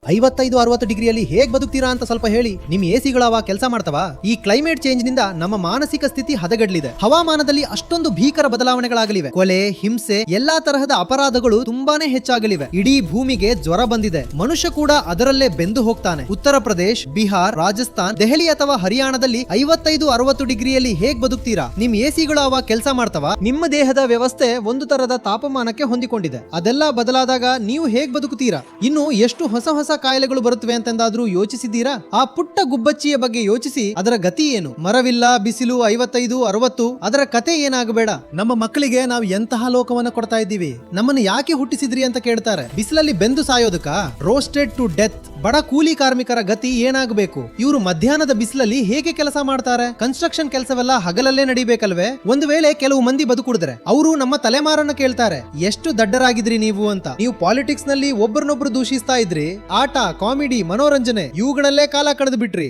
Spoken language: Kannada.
55-60 ಡಿಗ್ರಿಯಲ್ಲಿ ಹೇಗ್ ಬದುಕ್ತೀರಾ ಅಂತ ಸ್ವಲ್ಪ ಹೇಳಿ. ನಿಮ್ ಎಸಿಗಳವ ಕೆಲಸ ಮಾಡ್ತವಾ? ಈ ಕ್ಲೈಮೇಟ್ ಚೇಂಜ್ ನಿಂದ ನಮ್ಮ ಮಾನಸಿಕ ಸ್ಥಿತಿ ಹದಗೆಡ್ಲಿದೆ. ಹವಾಮಾನದಲ್ಲಿ ಅಷ್ಟೊಂದು ಭೀಕರ ಬದಲಾವಣೆಗಳಾಗಲಿವೆ. ಕೊಲೆ, ಹಿಂಸೆ, ಎಲ್ಲಾ ತರಹದ ಅಪರಾಧಗಳು ತುಂಬಾನೇ ಹೆಚ್ಚಾಗಲಿವೆ. ಇಡೀ ಭೂಮಿಗೆ ಜ್ವರ ಬಂದಿದೆ. ಮನುಷ್ಯ ಕೂಡ ಅದರಲ್ಲೇ ಬೆಂದು ಹೋಗ್ತಾನೆ. ಉತ್ತರ ಪ್ರದೇಶ್, ಬಿಹಾರ್, ರಾಜಸ್ಥಾನ್, ದೆಹಲಿ ಅಥವಾ ಹರಿಯಾಣದಲ್ಲಿ 55-60 ಡಿಗ್ರಿಯಲ್ಲಿ ಹೇಗ್ ಬದುಕ್ತೀರಾ? ನಿಮ್ ಎಸಿಗಳು ಅವ ಕೆಲಸ ಮಾಡ್ತವಾ? ನಿಮ್ಮ ದೇಹದ ವ್ಯವಸ್ಥೆ ಒಂದು ತರದ ತಾಪಮಾನಕ್ಕೆ ಹೊಂದಿಕೊಂಡಿದೆ. ಅದೆಲ್ಲ ಬದಲಾದಾಗ ನೀವು ಹೇಗ್ ಬದುಕುತ್ತೀರಾ? ಇನ್ನು ಎಷ್ಟು ಹೊಸ ಕಾಯಿಲೆಗಳು ಬರುತ್ತವೆ ಅಂತೆಂದಾದ್ರೂ ಯೋಚಿಸಿದ್ದೀರಾ? ಆ ಪುಟ್ಟ ಗುಬ್ಬಚ್ಚಿಯ ಬಗ್ಗೆ ಯೋಚಿಸಿ. ಅದರ ಗತಿ ಏನು? ಮರವಿಲ್ಲ, ಬಿಸಿಲು, 55-60, ಅದರ ಕತೆ ಏನಾಗಬೇಡ. ನಮ್ಮ ಮಕ್ಕಳಿಗೆ ನಾವು ಎಂತಹ ಲೋಕವನ್ನ ಕೊಡ್ತಾ ಇದ್ದೀವಿ? ನಮ್ಮನ್ನು ಯಾಕೆ ಹುಟ್ಟಿಸಿದ್ರಿ ಅಂತ ಕೇಳ್ತಾರೆ. ಬಿಸಿಲಲ್ಲಿ ಬೆಂದು ಸಾಯೋದಕ್ಕ? Roasted to death. ಬಡ ಕೂಲಿ ಕಾರ್ಮಿಕರ ಗತಿ ಏನಾಗಬೇಕು? ಇವರು ಮಧ್ಯಾಹ್ನದ ಬಿಸಿಲಲ್ಲಿ ಹೇಗೆ ಕೆಲಸ ಮಾಡ್ತಾರೆ? ಕನ್ಸ್ಟ್ರಕ್ಷನ್ ಕೆಲಸವೆಲ್ಲ ಹಗಲಲ್ಲೇ ನಡಿಬೇಕಲ್ವೇ? ಒಂದು ವೇಳೆ ಕೆಲವು ಮಂದಿ ಬದುಕುಡಿದ್ರೆ ಅವರು ನಮ್ಮ ತಲೆಮಾರನ್ನ ಕೇಳ್ತಾರೆ, ಎಷ್ಟು ದಡ್ಡರಾಗಿದ್ರಿ ನೀವು ಅಂತ. ನೀವು ಪಾಲಿಟಿಕ್ಸ್ ನಲ್ಲಿ ಒಬ್ಬರನ್ನೊಬ್ರು ದೂಷಿಸ್ತಾ ಇದ್ರಿ. ಆಟ, ಕಾಮಿಡಿ, ಮನೋರಂಜನೆ ಇವುಗಳಲ್ಲೇ ಕಾಲ ಕಳೆದು ಬಿಟ್ರಿ.